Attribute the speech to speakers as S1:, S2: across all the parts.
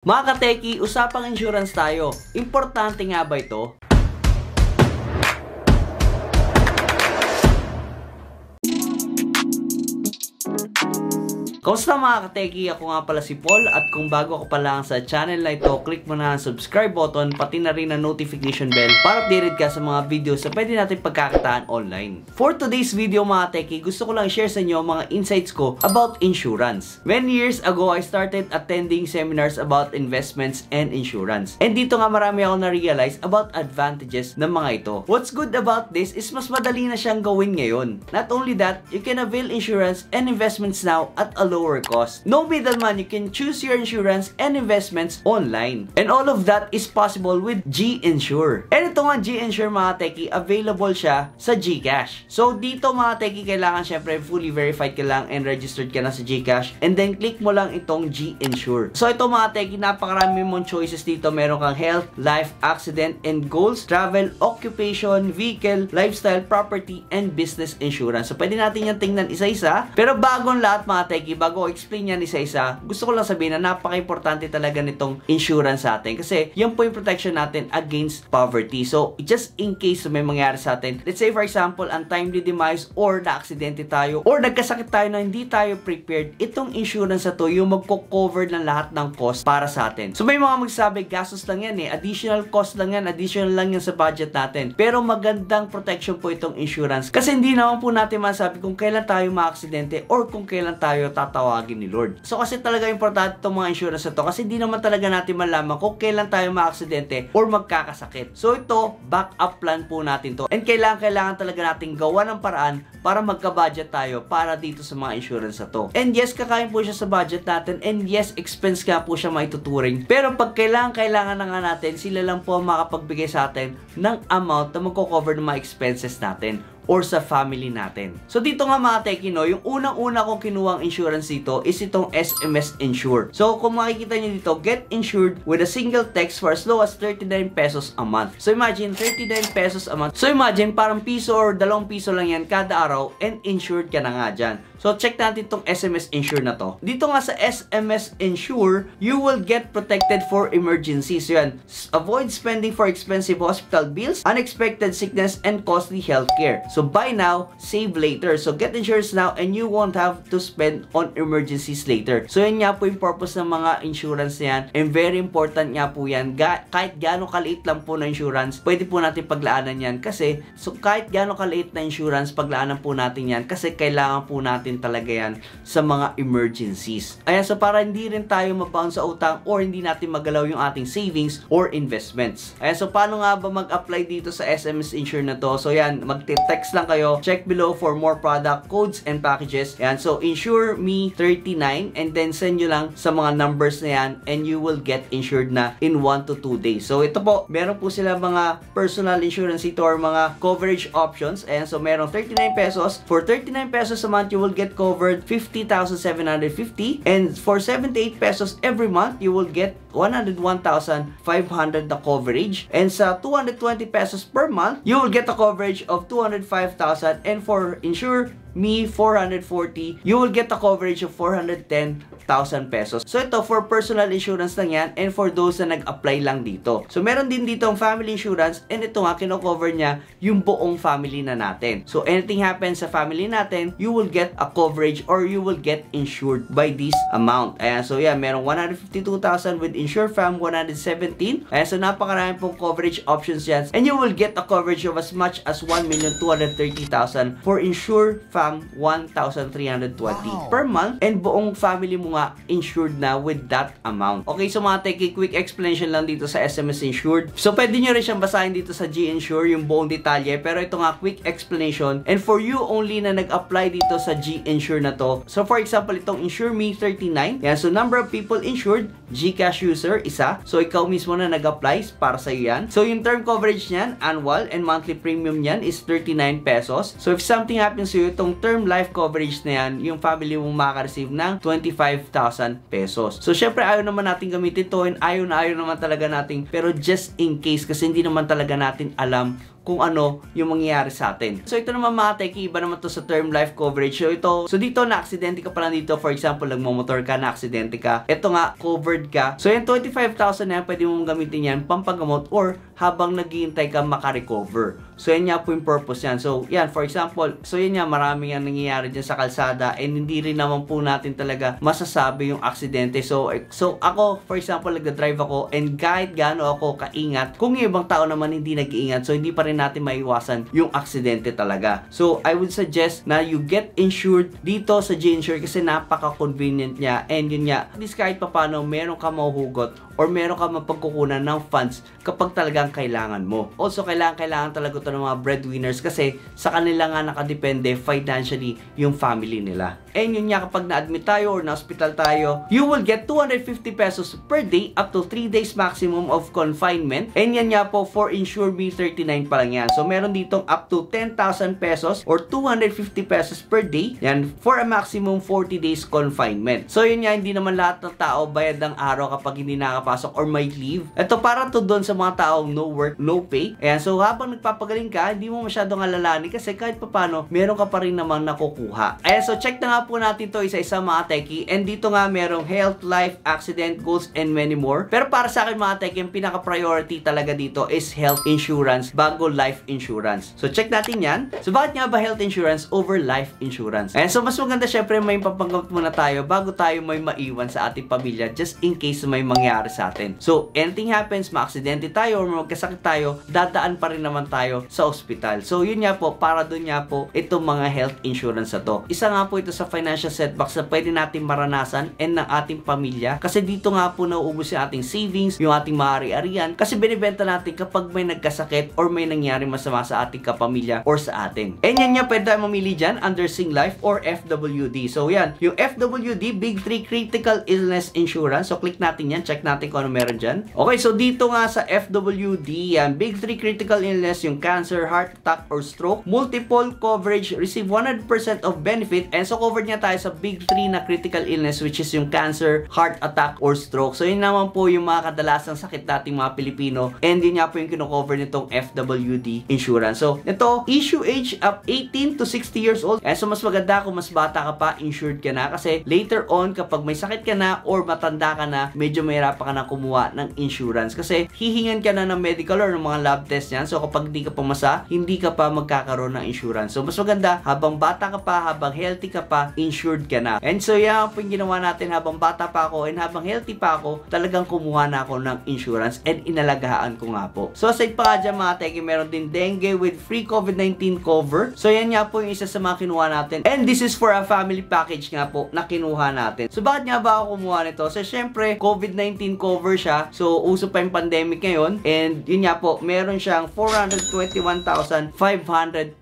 S1: Mga kateki, usapang insurance tayo. Importante nga ba ito? Kamusta mga kateki? Ako nga pala si Paul at kung bago ka pa lang sa channel na ito, click mo na ang subscribe button pati na rin ang notification bell para updated ka sa mga videos na pwede natin pagkakitaan online. For today's video mga kateki, gusto ko lang share sa inyo mga insights ko about insurance. Many years ago, I started attending seminars about investments and insurance. And dito nga marami ako na-realize about advantages ng mga ito. What's good about this is mas madali na siyang gawin ngayon. Not only that, you can avail insurance and investments now at a lower cost. No middleman, you can choose your insurance and investments online. And all of that is possible with GInsure. And ito nga GInsure mga teki, available siya sa GCash. So dito mga teki, kailangan syempre fully verified ka lang and registered ka na sa GCash. And then click mo lang itong GInsure. So ito mga teki, napakarami mong choices dito. Meron kang health, life, accident, and goals, travel, occupation, vehicle, lifestyle, property, and business insurance. So pwede natin yan tingnan isa-isa. Pero bagong lahat mga teki, bago explain yan isa-isa, gusto ko lang sabihin na napaka-importante talaga nitong insurance sa atin kasi yan po yung protection natin against poverty. So, just in case may mangyari sa atin, let's say for example, untimely demise or na-aksidente tayo or nagkasakit tayo na hindi tayo prepared, itong insurance na to yung magko-cover ng lahat ng cost para sa atin. So, may mga magsabi, gastos lang yan additional cost lang yan, additional lang yan sa budget natin. Pero magandang protection po itong insurance kasi hindi naman po natin masabi kung kailan tayo ma-aksidente or kung kailan tayo tatawagin ni Lord. So kasi talaga importante itong mga insurance na to kasi hindi naman talaga natin malaman kung kailan tayo ma-aksidente or magkakasakit. So ito, backup plan po natin to. And kailangan talaga natin gawa ng paraan para magka-budget tayo para dito sa mga insurance na to. And yes, kakain po siya sa budget natin and yes, expense nga po siya maituturing. Pero pag kailangan na nga natin, sila lang po makapagbigay sa atin ng amount na magko-cover ng mga expenses natin or sa family natin. So dito nga mga teki, no, yung unang-una kong kinuwang insurance dito is itong SMS Insure. So kung makikita nyo dito, get insured with a single text for as low as 39 pesos a month. So imagine, 39 pesos a month. So imagine, parang piso or 2 piso lang yan kada araw and insured ka na nga dyan. So check natin itong SMS Insure na to. Dito nga sa SMS Insure, you will get protected for emergencies. So yan, avoid spending for expensive hospital bills, unexpected sickness, and costly healthcare. So buy now, save later. So get insurance now and you won't have to spend on emergencies later. So yan nga po yung purpose ng mga insurance na yan. And very important nga po yan. Kahit gaano kaliit lang po na insurance, pwede po natin paglaanan yan. Kasi, so kahit gaano kaliit na insurance, paglaanan po natin yan. Kasi kailangan po natin talaga yan sa mga emergencies. Ayan, so para hindi rin tayo mabound sa utang or hindi natin magalaw yung ating savings or investments. Ayan, so paano nga ba mag-apply dito sa SMS Insure na to? So yan, mag-text lang kayo. Check below for more product codes and packages. Ayan, so insure me 39 and then send nyo lang sa mga numbers na yan and you will get insured na in 1 to 2 days. So ito po, meron po sila mga personal insurance ito or mga coverage options. Ayan, so meron 39 pesos. For 39 pesos a month, you will get covered 50,750 and for 78 pesos every month, you will get 101,500 the coverage and sa 220 pesos per month, you will get a coverage of 205,000 and for insure me 440, you will get a coverage of 410,000 pesos. So ito for personal insurance lang yan and for those na nag-apply lang dito. So meron din dito ang family insurance and ito nga kino-cover niya yung buong family na natin. So anything happens sa family natin, you will get a coverage or you will get insured by this amount. Ayan, so yeah, merong 152,000 with Insure Fam 117. Ayan, so napakarami pong coverage options yan and you will get a coverage of as much as 1,230,000 for Insure Fam 1,320 per month and buong family mo nga insured na with that amount. Okay, so mga teki, quick explanation lang dito sa SMS Insured. So pwede nyo rin siyang basahin dito sa GInsure yung buong detalye pero ito nga quick explanation and for you only na nag-apply dito sa GInsure na to. So for example, itong Insure Me 39. Yan, so number of people insured, GCash user, isa. So ikaw mismo na nag-apply para sa iyo yan. So yung term coverage niyan, annual and monthly premium niyan is 39 pesos. So if something happens to you, itong term life coverage na yan, yung family mo makaka-receive ng 25,000 pesos. So syempre ayaw naman natin gamitin to and ayaw naman talaga natin pero just in case kasi hindi naman talaga natin alam kung ano yung mangyayari sa atin. So ito naman mga teki, iba naman to sa term life coverage. So dito na-aksidente ka pala dito, for example, nagmamotor ka, na-aksidente ka, ito nga, covered ka. So yung 25,000 na yan, pwede mong gamitin yan pampagamot or habang naghihintay ka makarecover. So yan nga po yung purpose yan. So yan, for example, so yan nga, maraming yan nangyayari dyan sa kalsada and hindi rin naman po natin talaga masasabi yung aksidente. So ako, for example, nagda-drive ako and kahit gaano ako kaingat, kung yung ibang tao naman hindi nag-iingat, so hindi pa rin natin maiwasan yung aksidente talaga. So I would suggest na you get insured dito sa G-Insure kasi napaka-convenient niya and yun nga, at least kahit papano meron ka mahuhugot or meron ka mapagkukunan ng funds kapag talagang kailangan mo. Also, kailangan talaga ito ng mga breadwinners kasi sa kanila nga nakadepende financially yung family nila. And yun nga, kapag na-admit tayo or na-hospital tayo, you will get 250 pesos per day up to 3 days maximum of confinement. And yan nga po, for Insure Me 39 pa lang yan. So, meron ditong up to 10,000 pesos or 250 pesos per day. Yan, for a maximum 40 days confinement. So, yun nga, hindi naman lahat ng tao bayad ng araw kapag hindi nakapasok or may leave. Ito para to doon sa mga taong no work, no pay. Ayan, so habang nagpapagaling ka, hindi mo masyadong alalahanin kasi kahit papano, meron ka pa rin namang nakukuha. Ayan, so check na nga po natin to isa-isa mga teki. And dito nga merong health, life, accident, goals, and many more. Pero para sa akin mga teki, yung pinaka-priority talaga dito is health insurance bago life insurance. So check natin yan. So bakit nga ba health insurance over life insurance? Ayan, so mas maganda syempre may papanggap muna tayo bago tayo may maiwan sa ating pamilya just in case may mangyari sa atin. So anything happens, ma-aksidente tayo or magkasakit tayo, dadaan pa rin naman tayo sa ospital. So yun nga po, para dun nga po itong mga health insurance na to. Isa nga po ito sa financial setbacks na pwede natin maranasan and ng ating pamilya kasi dito nga po nauubos yung ating savings, yung ating maaari-arian kasi binibenta natin kapag may nagkasakit or may nangyari masama sa ating kapamilya or sa atin. And yan nga, pwede tayo mamili dyan under Singlife or FWD. So yan, yung FWD, Big 3 Critical Illness Insurance. So click natin yan, check natin kung ano meron dyan. Okay, so dito nga sa FWD, yan, Big 3 Critical Illness, yung cancer, heart attack, or stroke, multiple coverage, receive 100% of benefit, and so covered niya tayo sa Big 3 na critical illness which is yung cancer, heart attack, or stroke. So yun naman po yung mga kadalasang sakit nating mga Pilipino and yun nga po yung kino-cover nitong FWD insurance. So ito, issue age up 18 to 60 years old. And so mas maganda kung mas bata ka pa, insured ka na kasi later on kapag may sakit ka na or matanda ka na, medyo mahirapan ka na kumuha ng insurance kasi hihingan ka na ng medical or ng mga lab test yan. So kapag di ka pumasa, hindi ka pa magkakaroon ng insurance. So mas maganda habang bata ka pa, habang healthy ka pa, insured ka na. And so yan po yung ginawa natin habang bata pa ako and habang healthy pa ako, talagang kumuha na ako ng insurance and inalagaan ko nga po. So aside pa nga dyan mga teki, meron din dengue with free COVID-19 cover. So yan nga po yung isa sa mga kinuha natin. And this is for a family package nga po na kinuha natin. So bakit nga ba ako kumuha nito? So syempre, COVID-19 cover siya. So uso pa yung pandemic ngayon. And yun nga po, meron siyang 421,500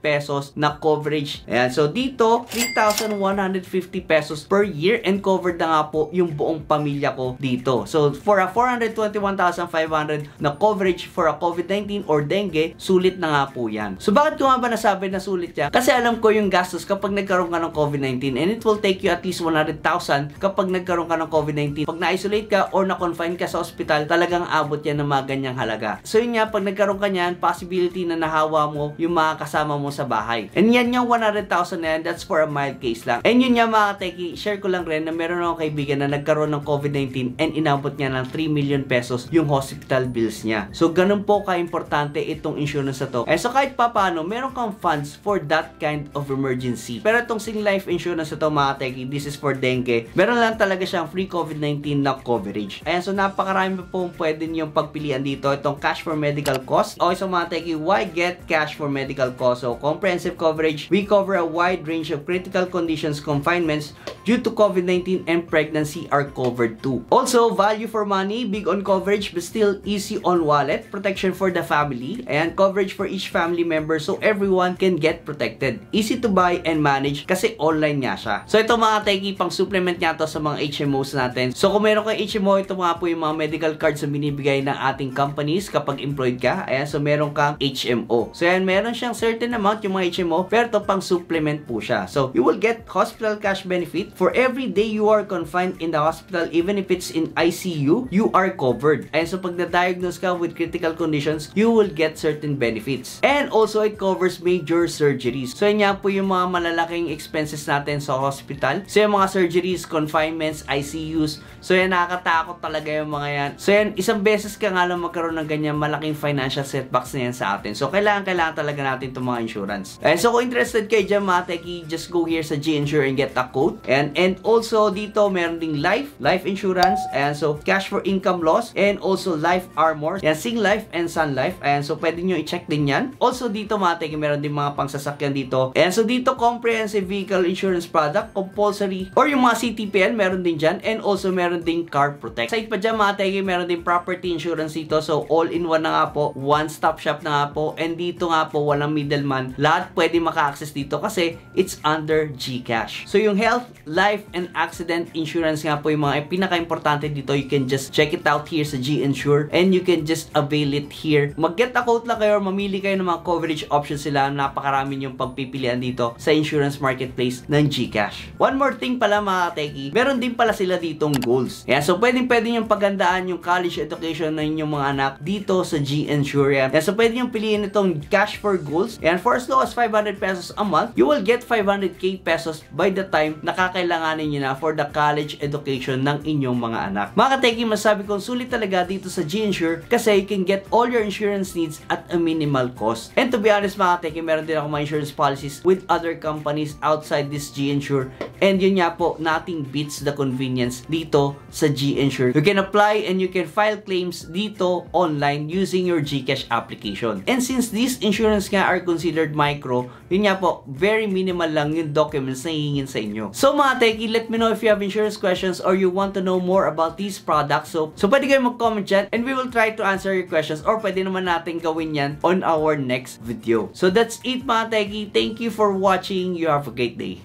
S1: pesos na coverage. Ayan. So dito, 3,150 pesos per year and covered na nga po yung buong pamilya ko dito. So for a 421,500 na coverage for a COVID-19 or dengue, sulit na nga po yan. So bakit ko nga ba nasabi na sulit yan? Kasi alam ko yung gastos kapag nagkaroon ka ng COVID-19 and it will take you at least 100,000 kapag nagkaroon ka ng COVID-19. Pag na-isolate ka or na-confine ka sa hospital, talagang abot yan ng mga ganyang halaga. So yun nga, pag nagkaroon ka niyan, possibility na nahawa mo yung mga kasama mo sa bahay. And yan yung 100,000 na yan, that's for a mild case lang. And yun nga mga teki, share ko lang rin na meron akong kaibigan na nagkaroon ng COVID-19 and inabot niya ng 3 million pesos yung hospital bills niya. So ganun po ka-importante itong insurance na to. And so kahit paano, meron kang funds for that kind of emergency. Pero itong Singlife insurance na to mga teki, this is for dengue. Meron lang talaga siyang free COVID-19 na coverage. Ayan, so napakarami po pwede niyong pagpilian dito. Itong cash for medical cost. Okay, so mga teki, why get cash for medical cost? So comprehensive coverage, we cover a wide range of critical conditions, confinements due to COVID-19 and pregnancy are covered too. Also, value for money, big on coverage but still easy on wallet, protection for the family, and coverage for each family member so everyone can get protected. Easy to buy and manage kasi online nga siya. So ito mga teki, pang supplement nga to sa mga HMOs natin. So kung meron kang HMO, ito mga po yung mga medical cards na binibigay ng ating companies kapag employed ka. Ayan, so meron kang HMO. So ayan, meron siyang certain amount yung mga HMO, pero ito pang supplement po siya. So you will get hospital hospital cash benefit. For every day you are confined in the hospital, even if it's in ICU, you are covered. And so pag na-diagnose ka with critical conditions, you will get certain benefits. And also, it covers major surgeries. So yan nga po yung mga malalaking expenses natin sa hospital. So yung mga surgeries, confinements, ICUs. So yan, nakakatakot talaga yung mga yan. So yan, isang beses ka nga lang magkaroon ng ganyan malaking financial setbacks na yan sa atin. So kailangan talaga natin itong mga insurance. And so kung interested kayo dyan mga techie, just go here sa G-Insure and get a quote. And also dito meron ding life insurance, and so cash for income loss, and also life armor. Yan, Sing Life and Sun Life. And so pwede nyo i-check din yan. Also dito mga techie, meron din mga pangsasakyan dito. And so dito comprehensive vehicle insurance product, compulsory, or yung mga CTPL, meron din dyan. And also meron ding car protect. Side pa dyan mga techie, meron din property insurance dito. So all-in-one na nga po, one-stop shop na nga po. And dito nga po, walang middleman. Lahat pwede maka-access dito kasi it's under GCash. So yung health, life, and accident insurance nga po yung mga pinaka-importante dito. You can just check it out here sa G-Insure and you can just avail it here. Mag-get a quote lang kayo or mamili kayo ng mga coverage options sila. Napakarami yung pagpipilian dito sa insurance marketplace ng GCash. One more thing pala mga techie, meron din pala sila ditong goals. Yan, so pwede yung pagandaan yung college education ng inyong mga anak dito sa G-Insure. Yan, so pwede yung piliin itong cash for goals. And for as low as 500 pesos a month, you will get 500k pesos by the time nakakailanganin nyo na for the college education ng inyong mga anak. Mga kateki, masabi kong sulit talaga dito sa G-Insure kasi you can get all your insurance needs at a minimal cost. And to be honest mga kateki, meron din ako mga insurance policies with other companies outside this G-Insure. And yun nga po, nothing beats the convenience dito sa G-Insure. You can apply and you can file claims dito online using your GCash application. And since these insurance nga are considered micro, yun nga po, very minimal lang yung documents na hihingin sa inyo. So mga techie, let me know if you have insurance questions or you want to know more about these products. So pwede kayo mag-comment dyan and we will try to answer your questions, or pwede naman natin gawin yan on our next video. So that's it mga techie. Thank you for watching. You have a great day.